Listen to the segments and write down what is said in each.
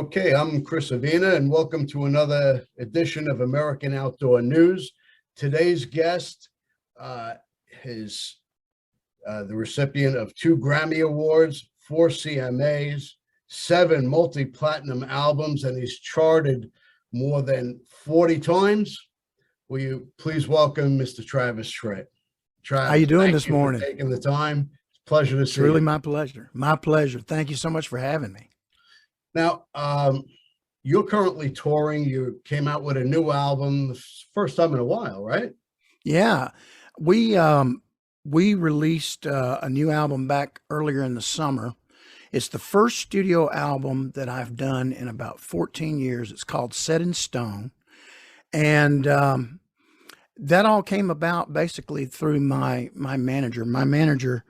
Okay, I'm Chris Avina, and welcome to another edition of American Outdoor News. Today's guest is the recipient of 2 Grammy Awards, 4 CMAs, 7 multi-platinum albums, and he's charted more than 40 times. Will you please welcome Mr. Travis Tritt? Travis, how you doing thank this you for morning? taking the time. It's a pleasure to It's see really you. my pleasure. My pleasure. Thank you so much for having me. Now, you're currently touring. You came out with a new album, first time in a while, right? Yeah, we released a new album back earlier in the summer. It's the first studio album that I've done in about 14 years. It's called Set in Stone, and that all came about basically through my manager. My manager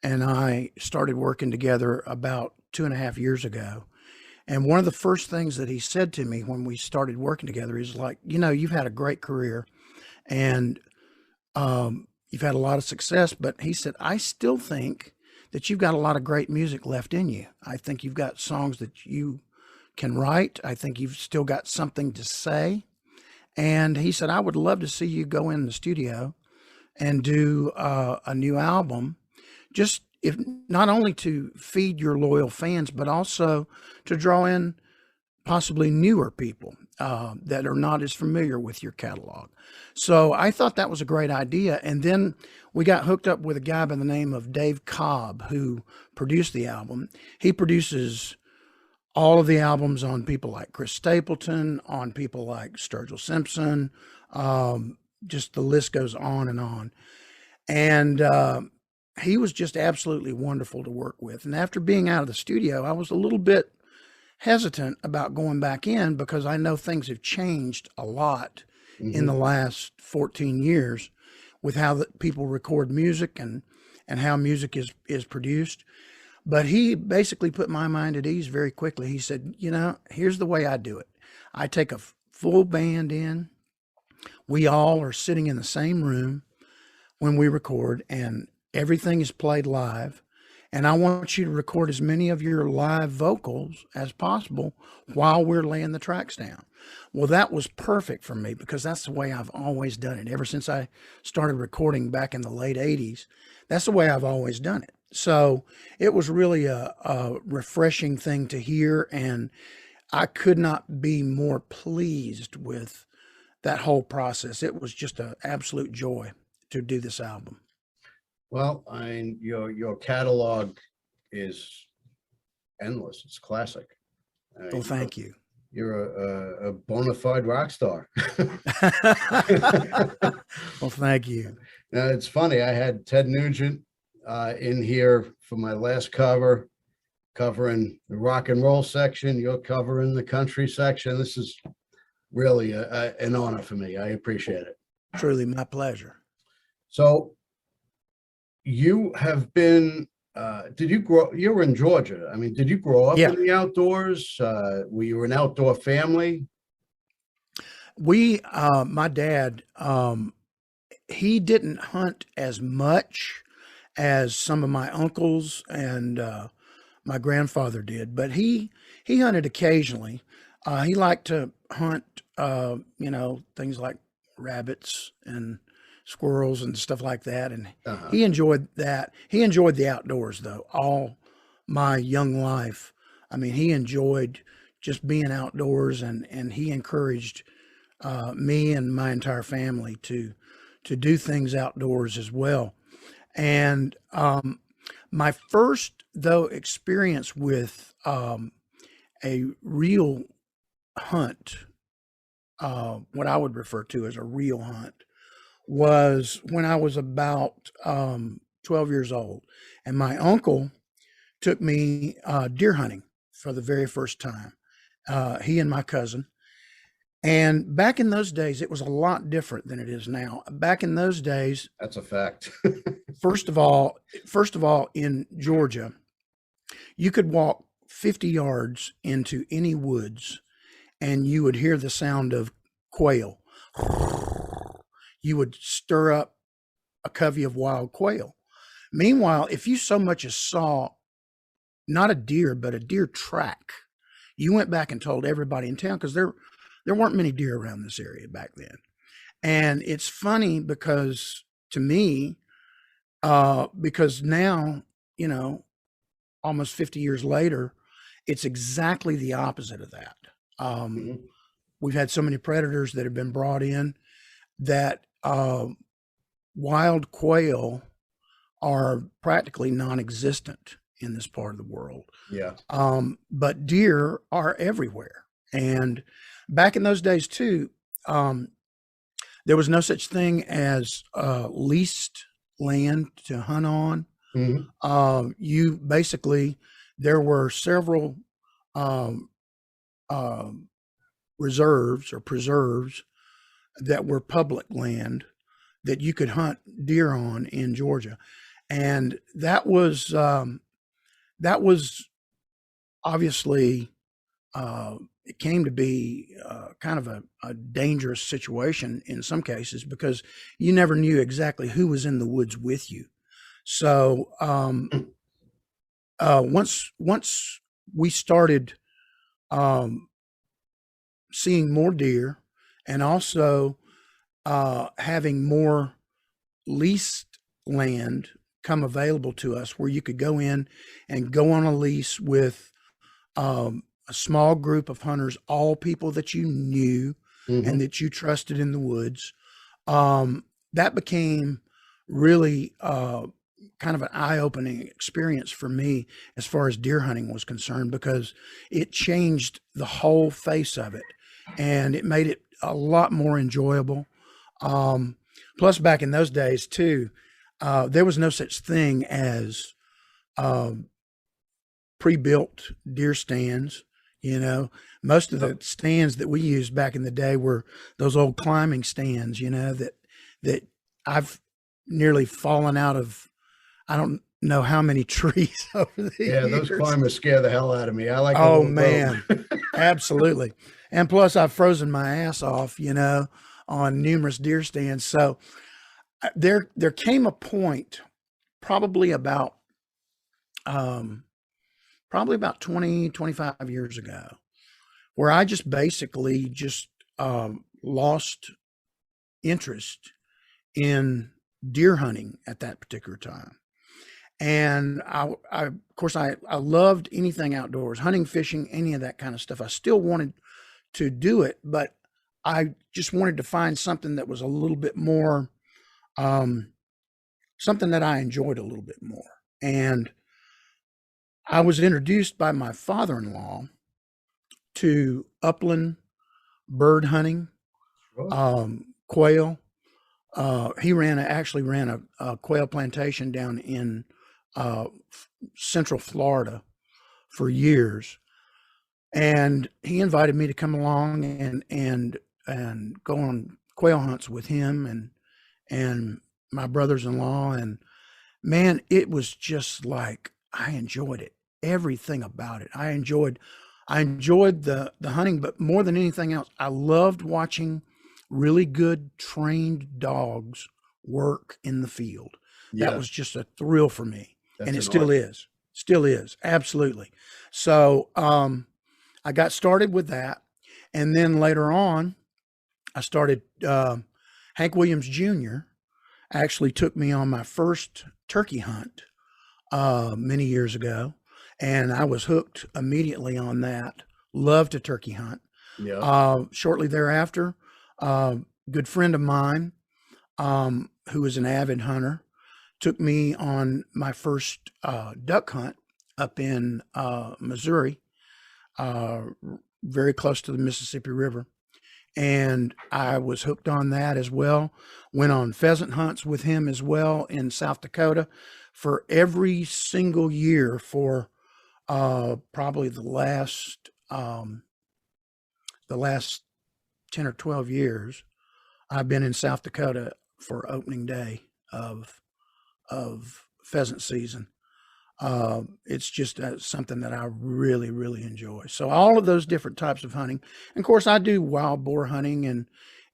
and I started working together about 2.5 years ago. And one of the first things that he said to me when we started working together is like, you've had a great career and you've had a lot of success, but he said, I still think that you've got a lot of great music left in you. I think you've got songs that you can write. I think you've still got something to say. And he said, I would love to see you go in the studio and do a new album, just if not only to feed your loyal fans, but also to draw in possibly newer people that are not as familiar with your catalog. So I thought that was a great idea. And then we got hooked up with a guy by the name of Dave Cobb, who produced the album. He produces all of the albums on people like Chris Stapleton, on people like Sturgill Simpson. Just the list goes on and on. And he was just absolutely wonderful to work with. And after being out of the studio, I was a little bit hesitant about going back in because I know things have changed a lot in the last 14 years with how people record music and how music is produced. But he basically put my mind at ease very quickly. He said, here's the way I do it. I take a full band in. We all are sitting in the same room when we record, and everything is played live. And I want you to record as many of your live vocals as possible while we're laying the tracks down. Well, that was perfect for me because that's the way I've always done it. Ever since I started recording back in the late 80s, that's the way I've always done it. So it was really a refreshing thing to hear. And I could not be more pleased with that whole process. It was just an absolute joy to do this album. Well, your catalog is endless. It's classic. Well, thank you. You're a bona fide rock star. Well, thank you. Now, it's funny. I had Ted Nugent in here for my last cover, covering the rock and roll section. You're covering the country section. This is really an honor for me. I appreciate it. Truly my pleasure. So you have been, you were in Georgia. I mean, did you grow up in the outdoors? Were you an outdoor family? My dad, he didn't hunt as much as some of my uncles and my grandfather did, but he hunted occasionally. He liked to hunt, things like rabbits and squirrels and stuff like that. And he enjoyed that. He enjoyed the outdoors though, all my young life. I mean, he enjoyed just being outdoors and he encouraged me and my entire family to do things outdoors as well. And my first though experience with a real hunt, what I would refer to as a real hunt, was when I was about 12 years old. And my uncle took me deer hunting for the very first time, he and my cousin. And back in those days, it was a lot different than it is now. Back in those days, that's a fact. first of all, in Georgia, you could walk 50 yards into any woods and you would hear the sound of quail. You would stir up a covey of wild quail. Meanwhile, if you so much as saw not a deer, but a deer track, you went back and told everybody in town, because there weren't many deer around this area back then. And it's funny because to me, because now, you know, almost 50 years later, it's exactly the opposite of that. Mhm. We've had so many predators that have been brought in that wild quail are practically non-existent in this part of the world. Yeah. But deer are everywhere. And back in those days too, there was no such thing as leased land to hunt on. Mhm. You basically, there were several um, reserves or preserves that were public land that you could hunt deer on in Georgia, and that was obviously it came to be kind of a dangerous situation in some cases because you never knew exactly who was in the woods with you. So once we started um, seeing more deer and also having more leased land come available to us where you could go in and go on a lease with a small group of hunters, all people that you knew and Mhm. that you trusted in the woods. That became really kind of an eye-opening experience for me as far as deer hunting was concerned, because it changed the whole face of it and it made it a lot more enjoyable. Plus, back in those days too, there was no such thing as um, pre-built deer stands. You know, most of the stands that we used back in the day were those old climbing stands. You know that I've nearly fallen out of. I don't know how many trees over the Yeah, those years. climbers scare the hell out of me. I like a Oh little rope. man, absolutely. And plus, I've frozen my ass off. You know, on numerous deer stands. So there came a point, probably about um, probably about 20, 25 years ago, where I just basically just lost interest in deer hunting at that particular time. And of course, I loved anything outdoors, hunting, fishing, any of that kind of stuff. I still wanted to do it, but I just wanted to find something that was a little bit more, um, something that I enjoyed a little bit more. And I was introduced by my father-in-law to upland bird hunting, Sure. quail. He actually ran a quail plantation down in Central Florida for years, and he invited me to come along and go on quail hunts with him and my brothers-in-law. And man, it was just like I enjoyed it, everything about it. I enjoyed the hunting, but more than anything else, I loved watching really good trained dogs work in the field. That Yeah, was just a thrill for me, and that's it an art. still is, absolutely. So I got started with that, and then later on, I started. Hank Williams Jr. actually took me on my first turkey hunt many years ago, and I was hooked immediately on that. Loved to turkey hunt. Yeah. Shortly thereafter, a good friend of mine, who is an avid hunter, took me on my first duck hunt up in Missouri, uh, very close to the Mississippi River. And I was hooked on that as well. Went on pheasant hunts with him as well in South Dakota for every single year for probably the last 10 or 12 years. I've been in South Dakota for opening day of pheasant season. It's just something that I really, really enjoy. So all of those different types of hunting. And of course, I do wild boar hunting,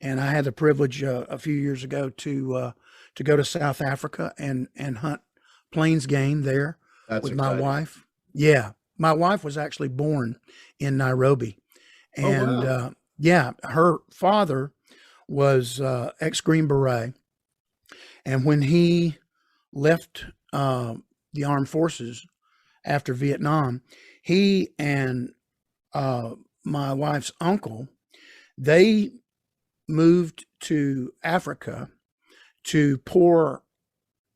and I had the privilege a few years ago to go to South Africa and hunt plains game there That's with my exciting. wife. Yeah, my wife was actually born in Nairobi, Oh, and wow. yeah, her father was ex-Green Beret, and when he left the armed forces after Vietnam, he and uh, my wife's uncle, they moved to Africa to pour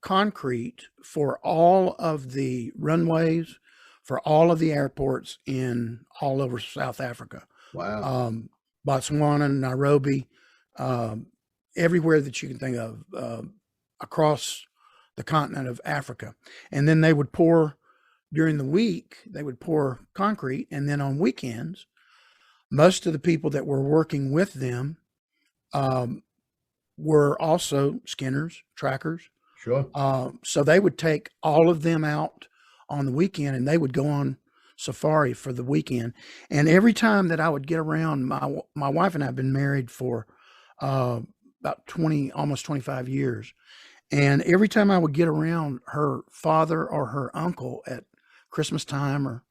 concrete for all of the runways, for all of the airports in all over South Africa, Wow. um, Botswana, Nairobi, um, everywhere that you can think of across the continent of Africa. And then they would pour during the week, they would pour concrete. And then on weekends, most of the people that were working with them um, were also skinners, trackers. Sure. So they would take all of them out on the weekend and they would go on safari for the weekend. And every time that I would get around, my wife and I have been married for about 20, almost 25 years. And every time I would get around her father or her uncle at Christmas time or,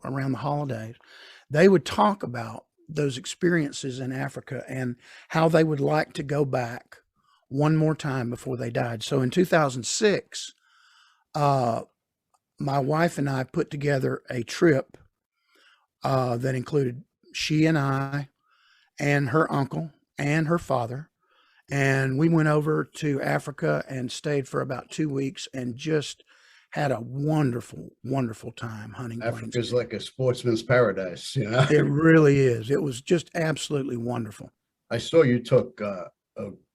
around the holidays, they would talk about those experiences in Africa and how they would like to go back one more time before they died. So in 2006, uh, my wife and I put together a trip that included she and I and her uncle and her father. And we went over to Africa and stayed for about 2 weeks and just had a wonderful, wonderful time hunting plains. Africa's like a sportsman's paradise, you know? It really is. It was just absolutely wonderful. I saw you took a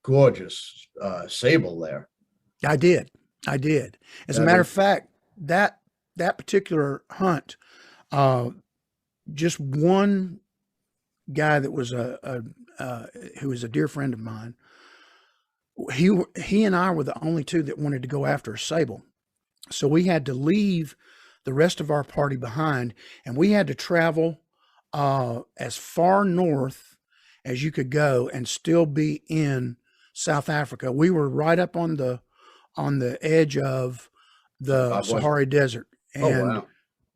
gorgeous sable there. I did. I did. As a That matter is, of fact, that particular hunt, uh, just one guy that was who was a dear friend of mine. He and I were the only two that wanted to go after a sable, so we had to leave the rest of our party behind, and we had to travel as far north as you could go and still be in South Africa. We were right up on the edge of the was, Sahara Desert, oh,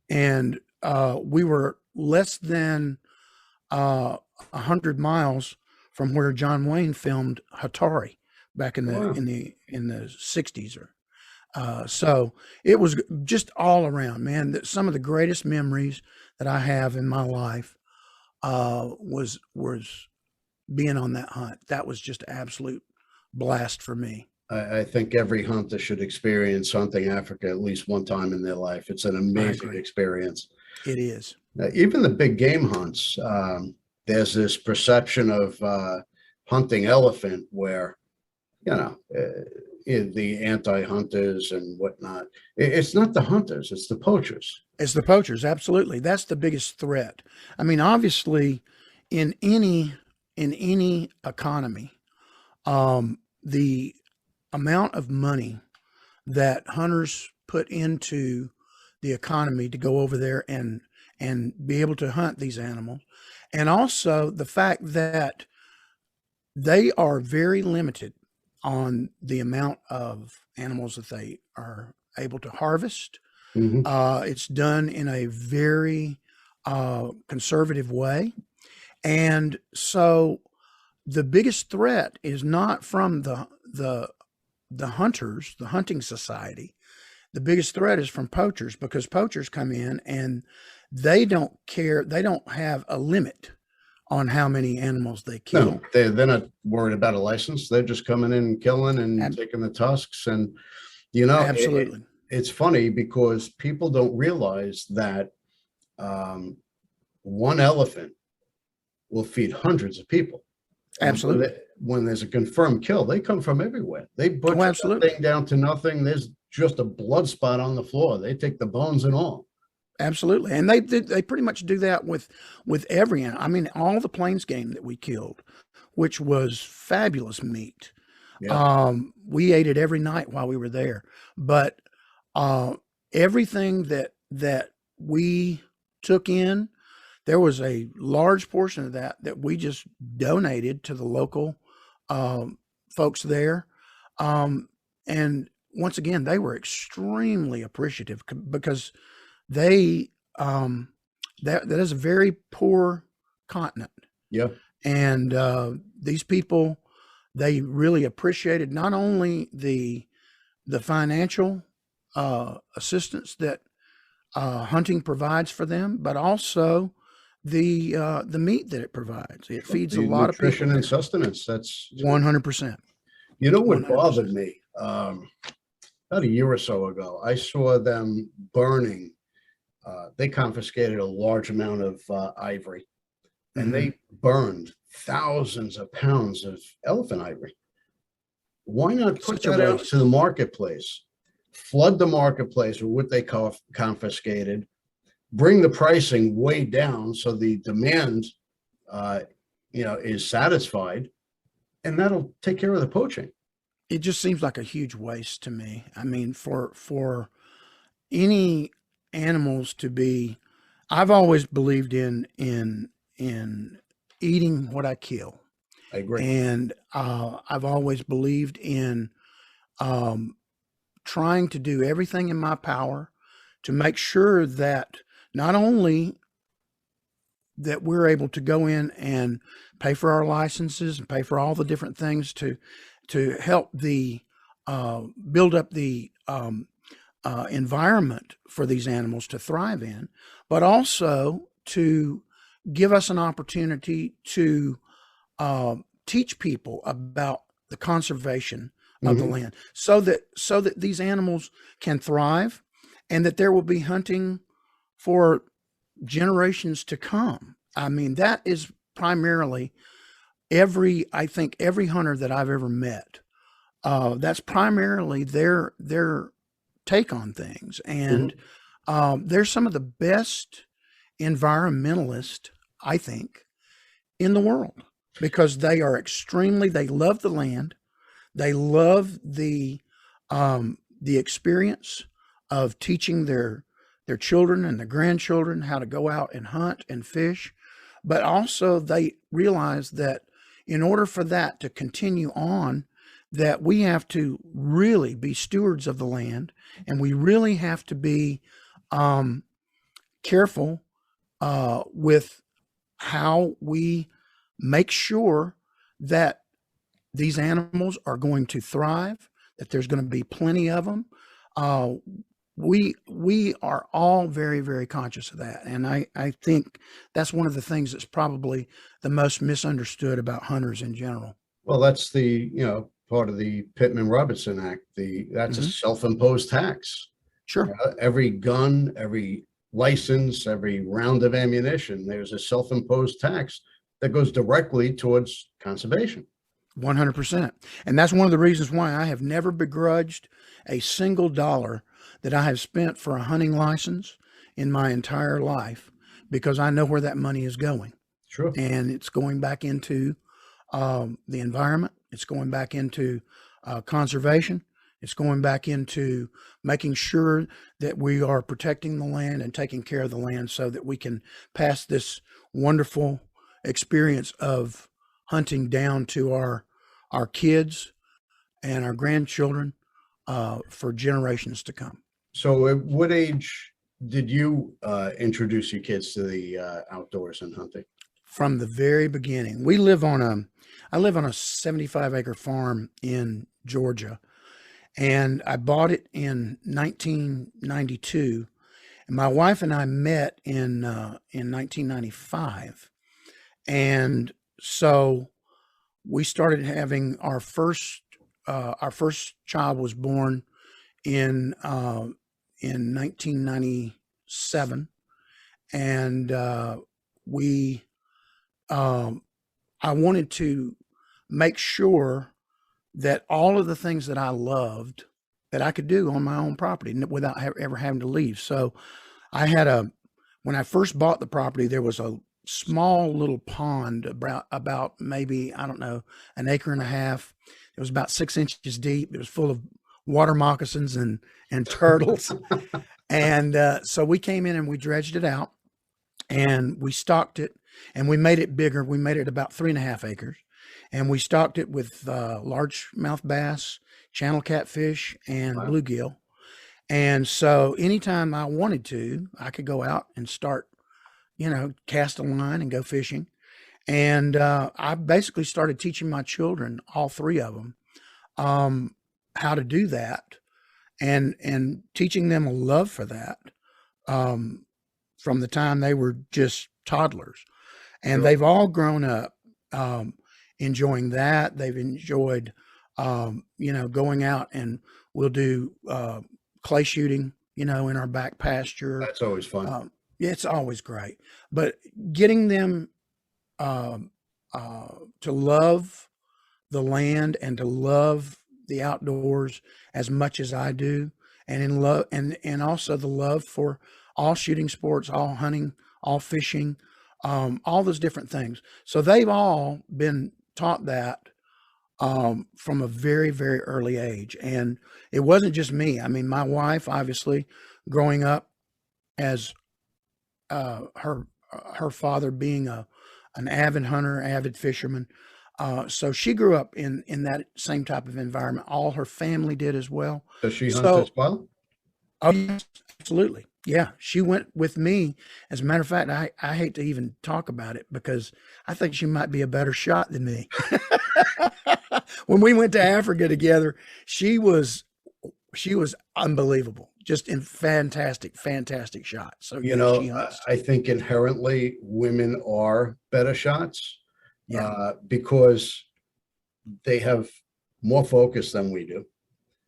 and wow. we were less than 100 miles from where John Wayne filmed Hatari back in the Wow. in the 60s. Or so it was just all around, man. Some of the greatest memories that I have in my life was being on that hunt. That was just absolute blast for me. I think every hunter should experience hunting Africa at least one time in their life. It's an I amazing agree. experience. It is. Even the big game hunts, there's this perception of hunting elephant where, you know, the anti-hunters and whatnot. It's not the hunters, it's the poachers. It's the poachers, absolutely. That's the biggest threat. I mean, obviously, in any economy, the amount of money that hunters put into the economy to go over there and be able to hunt these animals, and also the fact that they are very limited on the amount of animals that they are able to harvest. Mhm. It's done in a very conservative way. And so the biggest threat is not from the hunters, the hunting society. The biggest threat is from poachers, because poachers come in and they don't care. They don't have a limit on how many animals they No, kill. they're not worried about a license. They're just coming in and killing and Ab- taking the tusks. And, you know, Absolutely. it's funny because people don't realize that um, one elephant will feed hundreds of people. And Absolutely. when there's a confirmed kill, they come from everywhere. They Oh, butcher that absolutely. thing down to nothing. There's just a blood spot on the floor. They take the bones and all. Absolutely. And they pretty much do that with every animal. I mean, all the plains game that we killed, which was fabulous meat. Yeah. We ate it every night while we were there. But everything that we took in, there was a large portion of that we just donated to the local folks there. And once again, they were extremely appreciative because they um, that is a very poor continent. Yeah. And these people, they really appreciated not only the financial assistance that hunting provides for them, but also the meat that it provides. It feeds a The lot of people nutrition and there. sustenance. That's true. 100%. You know what bothered 100%. me? About a year or so ago, I saw them burning. They confiscated a large amount of ivory, and Hmm. they burned thousands of pounds of elephant ivory. Why not put Such a that out to waste. the marketplace? Flood the marketplace with what they call confiscated, bring the pricing way down so the demand, uh, is satisfied, and that'll take care of the poaching. It just seems like a huge waste to me. I mean, for any animals to be, I've always believed in eating what I kill, I agree. and I've always believed in um, trying to do everything in my power to make sure that not only that we're able to go in and pay for our licenses and pay for all the different things to help the build up the environment for these animals to thrive in, but also to give us an opportunity to teach people about the conservation of the Mhm. land, so that these animals can thrive, and that there will be hunting for generations to come. I mean, that is primarily I think every hunter that I've ever met. That's primarily their take on things, and Mhm. they're some of the best environmentalists, I think, in the world, because they love the land. They love the experience of teaching their children and their grandchildren how to go out and hunt and fish, but also they realize that in order for that to continue on, that we have to really be stewards of the land, and we really have to be um, careful with how we make sure that these animals are going to thrive, that there's going to be plenty of them. Uh, we are all very, very conscious of that, and I think that's one of the things that's probably the most misunderstood about hunters in general. Well, that's the, part of the Pittman-Robertson Act. That's a Hmm. self-imposed tax. Sure. Every gun, every license, every round of ammunition, there's a self-imposed tax that goes directly towards conservation. 100%. And that's one of the reasons why I have never begrudged a single dollar that I have spent for a hunting license in my entire life, because I know where that money is going. Sure. And it's going back into the environment, it's going back into conservation, it's going back into making sure that we are protecting the land and taking care of the land so that we can pass this wonderful experience of hunting down to our kids and our grandchildren for generations to come. So at what age did you introduce your kids to the outdoors and hunting? From the very beginning, I live on a 75-acre farm in Georgia, and I bought it in 1992. And my wife and I met in 1995, and so we started having our first child was born in 1997, and we um, I wanted to make sure that all of the things that I loved that I could do on my own property without ever having to leave. So I had when I first bought the property, there was a small little pond about maybe, I don't know, an acre and a half. It was about 6 inches deep. It was full of water moccasins and turtles. And so we came in and we dredged it out, and we stocked it, and we made it bigger. We made it about 3.5 acres, and we stocked it with largemouth bass, channel catfish, and Wow. bluegill. And so anytime I wanted to, I could go out and start, cast a line and go fishing. And I basically started teaching my children, all three of them, how to do that, and teaching them a love for that, um, from the time they were just toddlers. And Sure. they've all grown up, um, enjoying that. They've enjoyed, going out, and we'll do clay shooting, in our back pasture. That's always fun. Yeah, it's always great. But getting them, um, to love the land and to love the outdoors as much as I do, and in love, and also the love for all shooting sports, all hunting, all fishing, all those different things. So they've all been taught that, from a very, very early age. And it wasn't just me. I mean, my wife, obviously, growing up as her father being an avid hunter, avid fisherman. So she grew up in that same type of environment. All her family did as well. Does she hunt as So, well? oh yes, absolutely. Yeah, she went with me. As a matter of fact, I hate to even talk about it because I think she might be a better shot than me. When we went to Africa together, she was she was unbelievable. Just in fantastic, fantastic shot. So You yeah, she know, hunts. I think inherently women are better shots Yeah, because they have more focus than we do.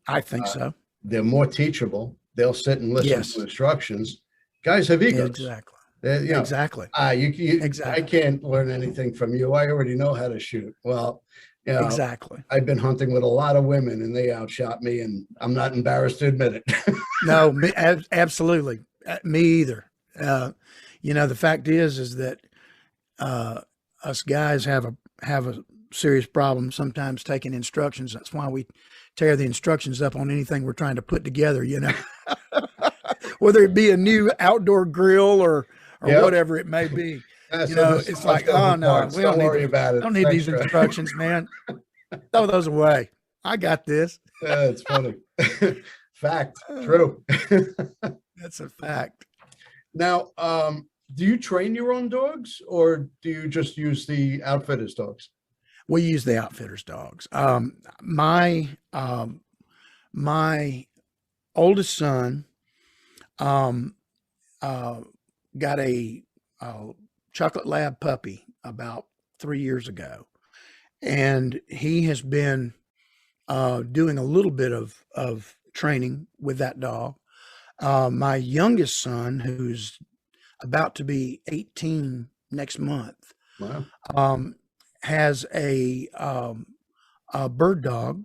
I think Uh, so. they're more teachable. They'll sit and listen to Yes, instructions. Guys have egos. exactly. You know, Exactly. I Exactly. can't learn anything from you. I already know how to shoot. Well, you know, Exactly. I've been hunting with a lot of women and they outshot me, and I'm not embarrassed to admit it. No, absolutely. Me either. The fact is that uh, us guys have a serious problem sometimes taking instructions. That's why we tear the instructions up on anything we're trying to put together. Whether it be a new outdoor grill or Yep. whatever it may be. So this is It's left like, over oh no, parts. we Don't don't need worry about it. don't need these Extra. instructions, man. Throw those away. I got this. It's funny. Fact. Uh, True. That's a fact. Now, do you train your own dogs or do you just use the outfitters dogs? We use the outfitters dogs. My oldest son, um, uh, got a chocolate lab puppy about 3 years ago, and he has been doing a little bit of training with that dog. My youngest son, who's about to be 18 next month, Wow. um, has a bird dog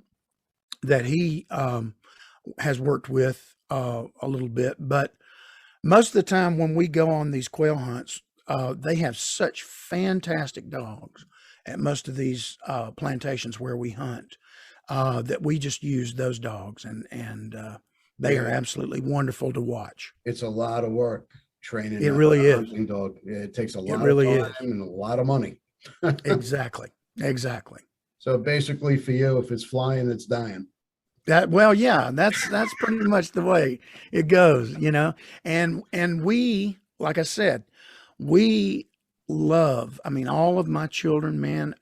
that he has worked with a little bit. But most of the time when we go on these quail hunts, they have such fantastic dogs at most of these plantations where we hunt, that we just use those dogs, and they are Yeah, absolutely wonderful to watch. it's a lot of work training It a really is. hunting dog. It takes a It lot of really time is. and a lot of money. Exactly. Exactly. So basically for you, if it's flying, it's dying. Well, yeah, that's pretty much the way it goes. And we, like I said, we love, I mean, all of my children, man,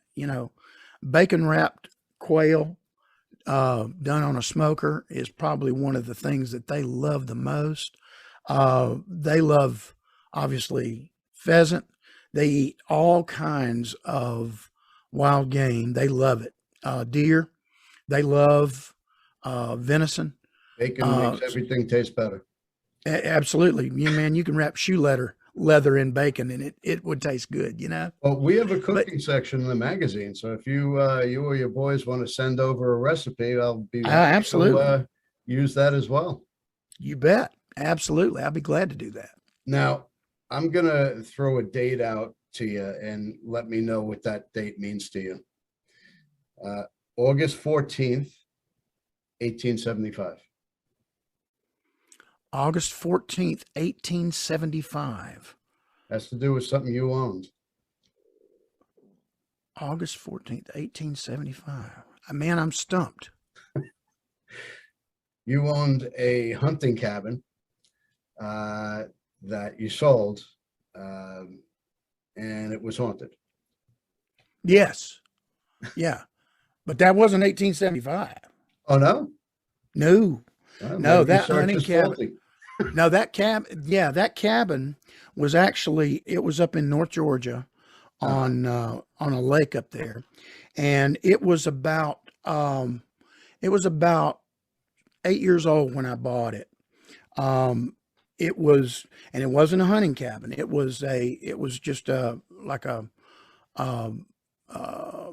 bacon wrapped quail, done on a smoker is probably one of the things that they love the most. They love, obviously, pheasant. They eat all kinds of wild game. They love it. Deer. They love venison. Bacon Uh, makes everything taste better. Absolutely. Man, you can wrap shoe leather in bacon and it would taste good. Well, we have a But cooking section in the magazine. So if you or your boys want to send over a recipe, I'll be happy to absolutely. use that as well. You bet. Absolutely. I'll be glad to do that. Now, I'm gonna throw a date out to you and let me know what that date means to you. Uh, August 14th, 1875. August 14th, 1875. Has to do with something you owned. August 14th, 1875. Man, I'm stumped. you owned a hunting cabin uh, that you sold, um, and it was haunted. Yes. Yeah. But that wasn't 1875. Oh no? No, My no, that research hunting is cabin. faulty. No, yeah, that cabin was actually, it was up in North Georgia Uh-huh. on a lake up there. And it was about 8 years old when I bought it. Um, it was, and it wasn't a hunting cabin. It was just like um, uh,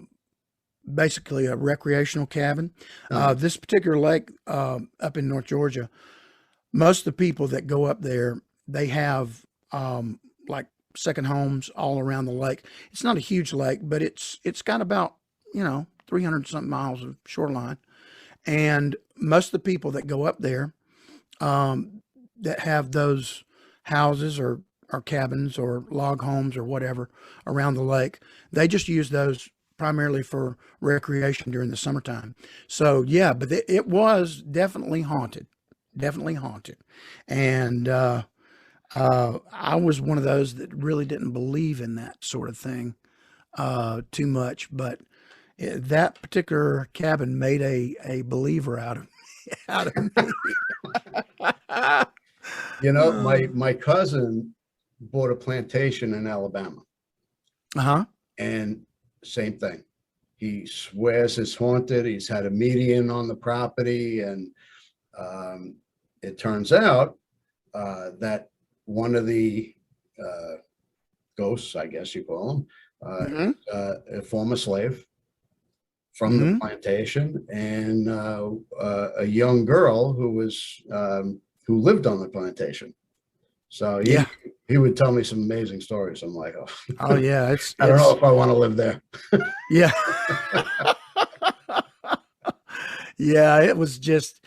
basically a recreational cabin. Uh-huh. This particular lake up in North Georgia, most of the people that go up there, they have like second homes all around the lake. It's not a huge lake, but it's got about 300 something miles of shoreline, and most of the people that go up there that have those houses or cabins or log homes or whatever around the lake, they just use those primarily for recreation during the summertime. So yeah, but it was definitely haunted. And I was one of those that really didn't believe in that sort of thing too much, but that particular cabin made a believer out of out of me. My cousin bought a plantation in Alabama, Uh-huh. and same thing. He swears it's haunted. He's had a median on the property, and um, it turns out that one of the uh, ghosts, I guess you call him, Hmm. a former slave from the Hmm. plantation, and a young girl who lived on the plantation. So he Yeah. he would tell me some amazing stories. I'm like, oh, Oh yeah. It's I don't know it's if I want to live there. yeah. Yeah. It was just,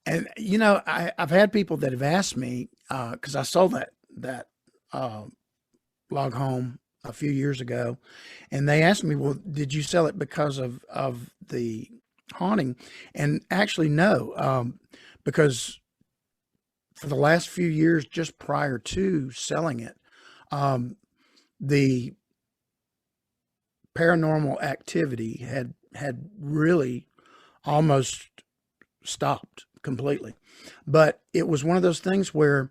and I've had people that have asked me because I sold that uh, log home a few years ago, and they asked me, "Well, did you sell it because of the haunting?" And actually, no, because for the last few years, just prior to selling it, um, the paranormal activity had really almost stopped completely. But it was one of those things where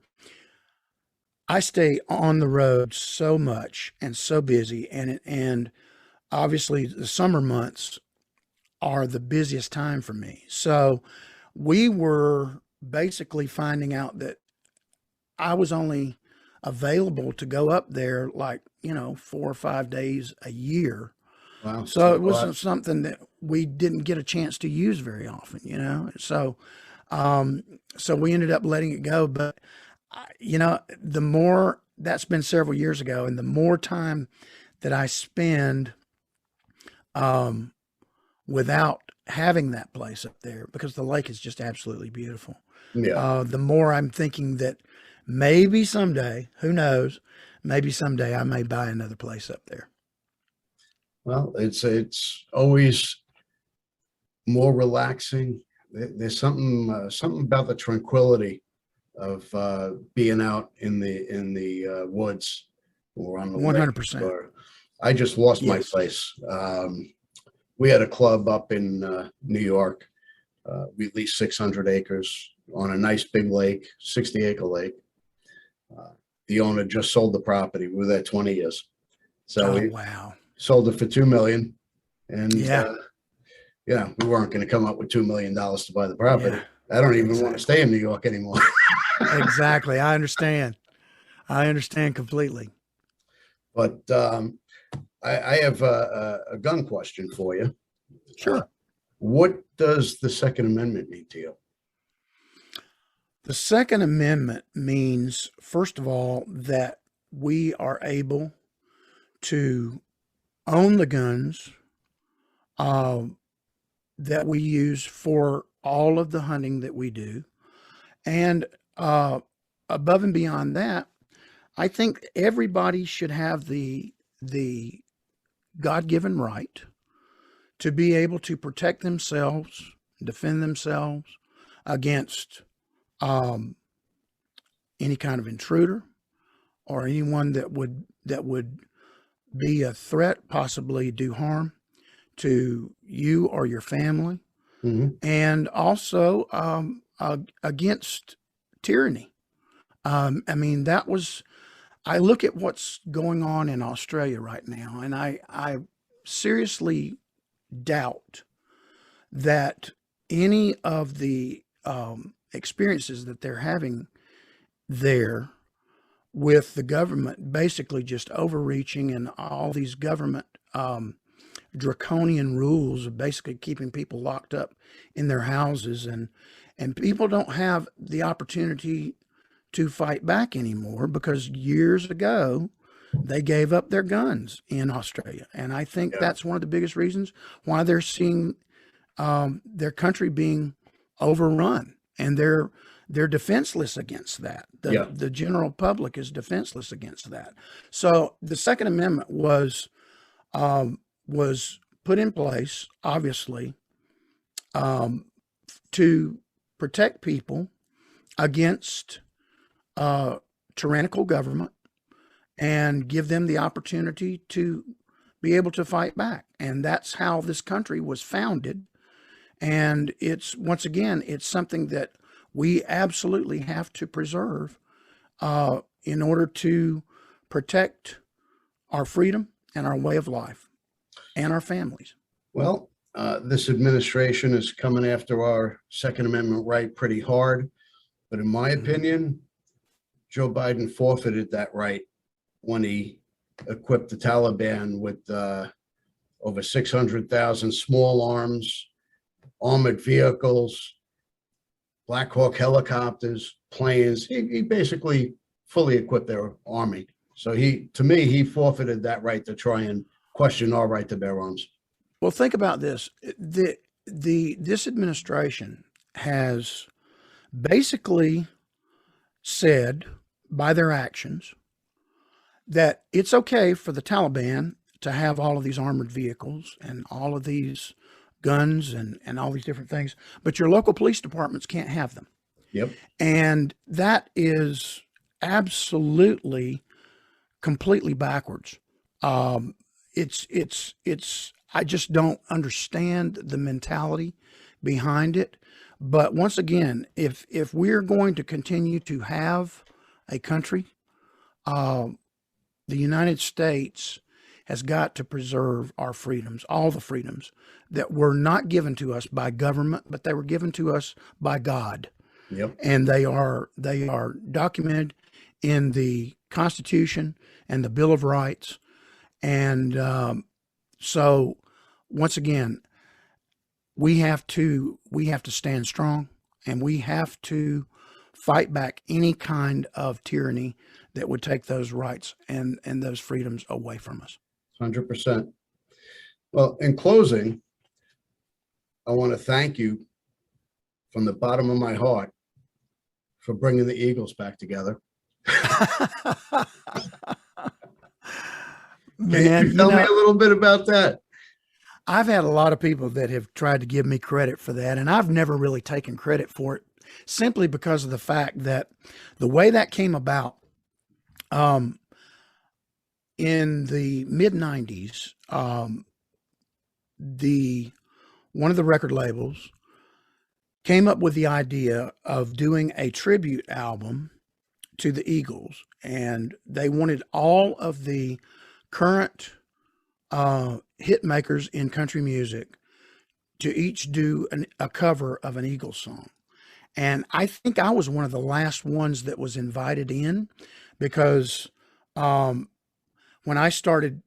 I stay on the road so much and so busy, and obviously the summer months are the busiest time for me. So we were basically finding out that I was only available to go up there like, 4 or 5 days a year. Wow, it's So not it a lot. wasn't something that we didn't get a chance to use very often. Um, so we ended up letting it go. But, the more that's been several years ago, and the more time that I spend um, without having that place up there, because the lake is just absolutely beautiful. Yeah. The more I'm thinking that maybe someday, who knows, maybe someday I may buy another place up there. Well, it's always more relaxing. There's something about the tranquility of being out in the woods or on the lake. 100%. Or I just lost my Yes. place. We had a club up in New York. We leased 600 acres on a nice big lake, 60-acre lake. Uh, the owner just sold the property. We were there 20 years. So Oh, we wow. sold it for 2 million. And Yeah. we weren't going to come up with $2 million to buy the Yeah. property. I don't even want to Exactly. stay in New York anymore. Exactly. I understand. I understand completely. But I have a gun question for you. Uh, Sure. what does the Second Amendment mean to you? The Second Amendment means, first of all, that we are able to own the guns uh, that we use for all of the hunting that we do. And above and beyond that, I think everybody should have the God-given right to be able to protect themselves, defend themselves, against um, any kind of intruder or anyone that would be a threat, possibly do harm to you or your family, Mhm. and also against tyranny. I mean, that was. I look at what's going on in Australia right now, and I seriously doubt that any of the experiences that they're having there with the government basically just overreaching and all these government draconian rules of basically keeping people locked up in their houses, and people don't have the opportunity to fight back anymore because years ago they gave up their guns in Australia, and I think Yeah. that's one of the biggest reasons why they're seeing their country being overrun, and they're defenseless against that. Yeah. The general public is defenseless against that. So the Second Amendment was put in place, obviously, to protect people against tyrannical government and give them the opportunity to be able to fight back. And that's how this country was founded. And it's, once again, it's something that we absolutely have to preserve in order to protect our freedom and our way of life and our families. Well, this administration is coming after our Second Amendment right pretty hard. But in my opinion, Joe Biden forfeited that right when he equipped the Taliban with over 600,000 small arms, armored vehicles, Black Hawk helicopters, planes. He basically fully equipped their army. So to me, he forfeited that right to try and question our right to bear arms. Well, think about this. This administration has basically said by their actions that it's okay for the Taliban to have all of these armored vehicles and all of these guns and all these different things, but your local police departments can't have them. Yep. And that is absolutely completely backwards. It's I just don't understand the mentality behind it. But once again, if we're going to continue to have a country, the United States has got to preserve our freedoms, all the freedoms that were not given to us by government, but they were given to us by God. Yep. And they are documented in the Constitution and the Bill of Rights. And so, once again, we have to stand strong, and we have to fight back any kind of tyranny that would take those rights and those freedoms away from us. 100%. Well, in closing, I want to thank you from the bottom of my heart for bringing the Eagles back together. Man, Can you tell me a little bit about that? I've had a lot of people that have tried to give me credit for that, and I've never really taken credit for it, simply because of the fact that the way that came about, in the mid 90s, one of the record labels came up with the idea of doing a tribute album to the Eagles, and they wanted all of the current hit makers in country music to each do a cover of an Eagles song. And I think I was one of the last ones that was invited in, because when I started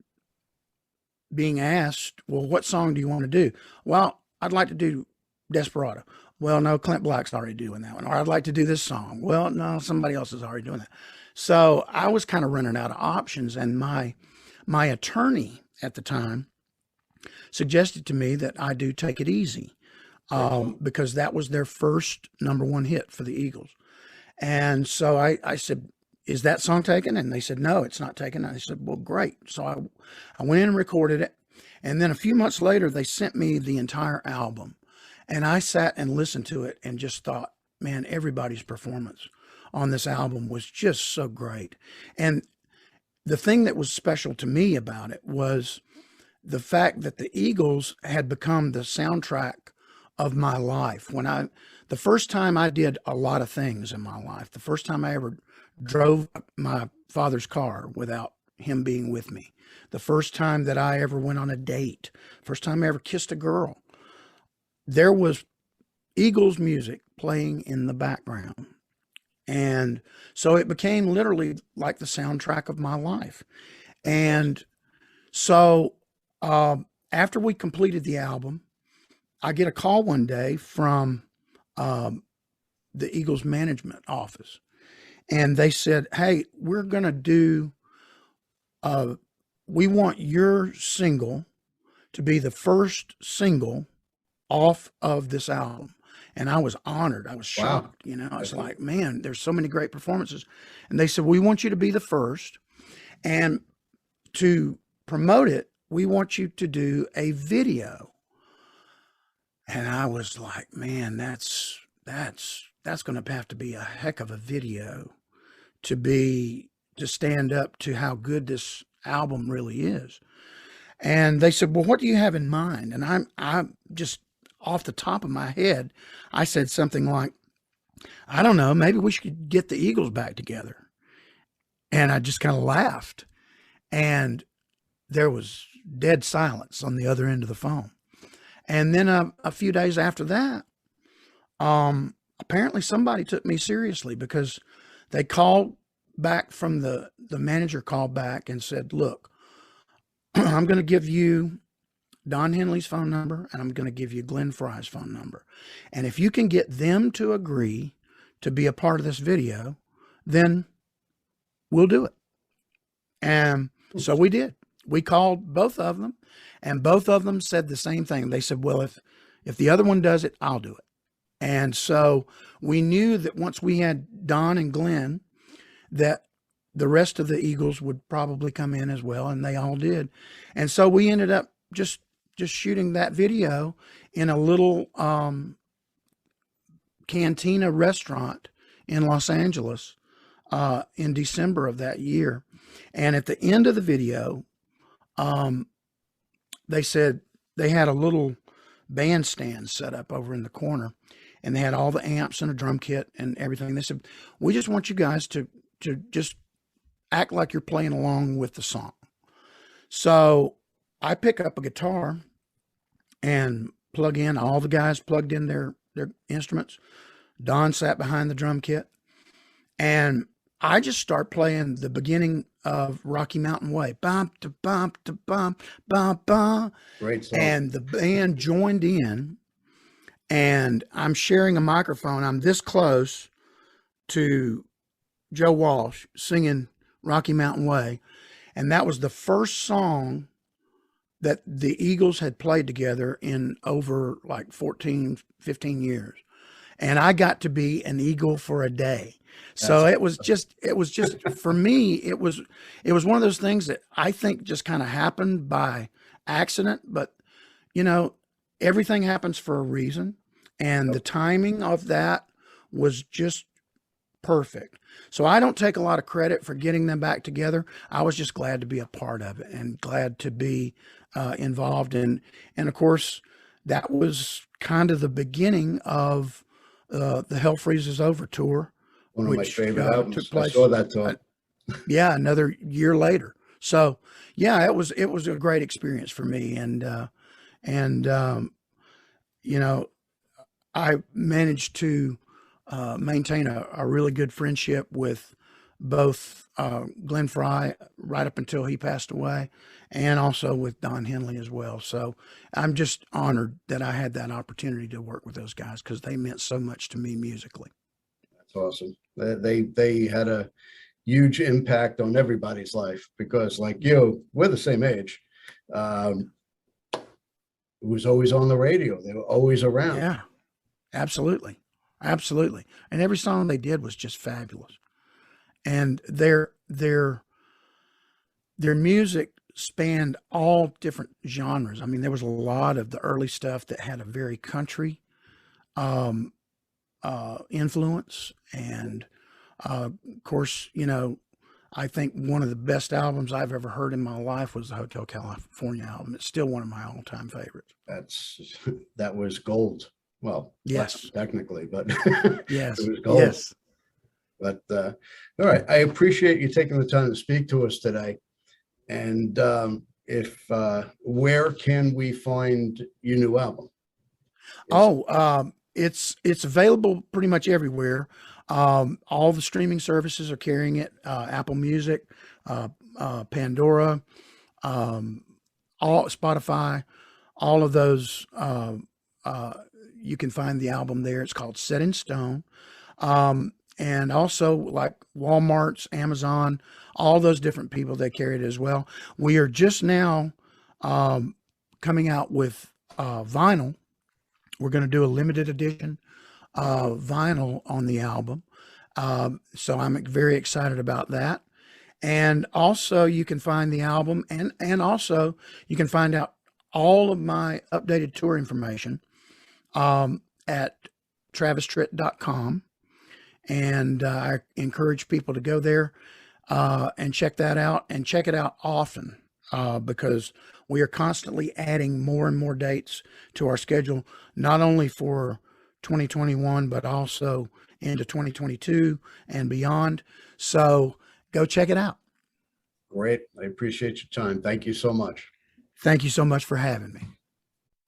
being asked, well, what song do you want to do? Well, I'd like to do Desperado. Well, no, Clint Black's already doing that one. Or I'd like to do this song. Well, no, somebody else is already doing that. So I was kind of running out of options, and my attorney at the time suggested to me that I do Take It Easy, because that was their first #1 hit for the Eagles. And so I said, is that song taken? And they said, no, it's not taken. I said, well, great. So I went in and recorded it. And then a few months later, they sent me the entire album. And I sat and listened to it and just thought, man, everybody's performance on this album was just so great. And the thing that was special to me about it was the fact that the Eagles had become the soundtrack of my life. The first time I did a lot of things in my life, the first time I ever drove my father's car without him being with me, the first time that I ever went on a date, first time I ever kissed a girl, there was Eagles music playing in the background. And so it became literally like the soundtrack of my life. And so after we completed the album, I get a call one day from the Eagles management office. And they said, hey, we're going to do, we want your single to be the first single off of this album. And I was honored. I was Wow. shocked. I was like, man, there's so many great performances. And they said, we want you to be the first. And to promote it, we want you to do a video. And I was like, man, that's going to have to be a heck of a video to stand up to how good this album really is. And they said, well, what do you have in mind? And I'm just off the top of my head, I said something like, I don't know, maybe we should get the Eagles back together. And I just kind of laughed. And there was dead silence on the other end of the phone. And then a few days after that, apparently somebody took me seriously, because they called back from the manager called back and said, look, I'm going to give you Don Henley's phone number, and I'm going to give you Glenn Fry's phone number. And if you can get them to agree to be a part of this video, then we'll do it. And so we did. We called both of them, and both of them said the same thing. They said, well, if the other one does it, I'll do it. And so we knew that once we had Don and Glenn, that the rest of the Eagles would probably come in as well, and they all did. And so we ended up just shooting that video in a little cantina restaurant in Los Angeles in December of that year. And at the end of the video, they said they had a little bandstand set up over in the corner, and they had all the amps and a drum kit and everything. They said, we just want you guys to just act like you're playing along with the song. So I pick up a guitar and plug in. All the guys plugged in their instruments. Don sat behind the drum kit, and I just start playing the beginning of Rocky Mountain Way. Bump to bump to bump, bump, bump. Great song. And the band joined in, and I'm sharing a microphone. I'm this close to Joe Walsh singing Rocky Mountain Way. And that was the first song that the Eagles had played together in over like 14, 15 years. And I got to be an Eagle for a day. So it was just for me, it was one of those things that I think just kind of happened by accident, but everything happens for a reason. And the timing of that was just perfect. So I don't take a lot of credit for getting them back together. I was just glad to be a part of it and glad to be involved in. And of course, that was kind of the beginning of the Hell Freezes Over tour. One of my favorite albums. Took place, I saw that tour. Another year later. So yeah, it was a great experience for me. And I managed to maintain a really good friendship with both Glenn Fry right up until he passed away, and also with Don Henley as well. So I'm just honored that I had that opportunity to work with those guys, because they meant so much to me musically. That's awesome. They had a huge impact on everybody's life, because like we're the same age. It was always on the radio. They were always around. Yeah, absolutely. Absolutely. And every song they did was just fabulous. And their music spanned all different genres. I mean, there was a lot of the early stuff that had a very country um, influence. And of course, I think one of the best albums I've ever heard in my life was the Hotel California album. It's still one of my all-time favorites. That was gold. Well, Yes, technically, but yes, it was gold. yes. But all right, I appreciate you taking the time to speak to us today. And where can we find your new album? It's available pretty much everywhere. All the streaming services are carrying it. Apple Music, Pandora, all Spotify, all of those. You can find the album there. It's called Set in Stone. And also like Walmart's, Amazon, all those different people, they carry it as well. We are just now coming out with vinyl. We're going to do a limited edition vinyl on the album. So I'm very excited about that. And also you can find the album and also you can find out all of my updated tour information at travistritt.com. And I encourage people to go there and check that out, and check it out often because we are constantly adding more and more dates to our schedule, not only for 2021, but also into 2022 and beyond. So go check it out. Great. I appreciate your time. Thank you so much. Thank you so much for having me.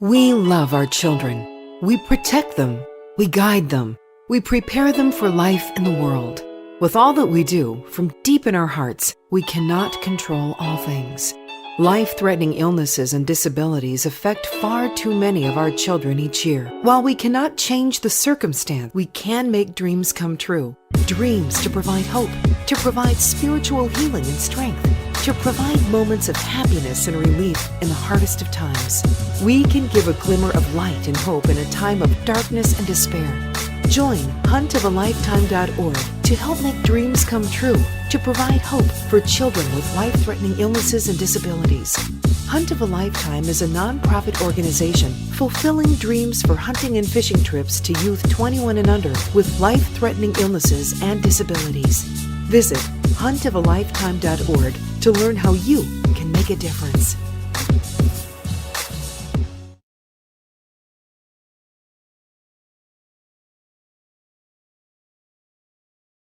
We love our children. We protect them. We guide them. We prepare them for life in the world. With all that we do, from deep in our hearts, we cannot control all things. Life-threatening illnesses and disabilities affect far too many of our children each year. While we cannot change the circumstance, we can make dreams come true. Dreams to provide hope, to provide spiritual healing and strength, to provide moments of happiness and relief in the hardest of times. We can give a glimmer of light and hope in a time of darkness and despair. Join huntofalifetime.org to help make dreams come true, to provide hope for children with life-threatening illnesses and disabilities. Hunt of a Lifetime is a non-profit organization fulfilling dreams for hunting and fishing trips to youth 21 and under with life-threatening illnesses and disabilities. Visit huntofalifetime.org to learn how you can make a difference.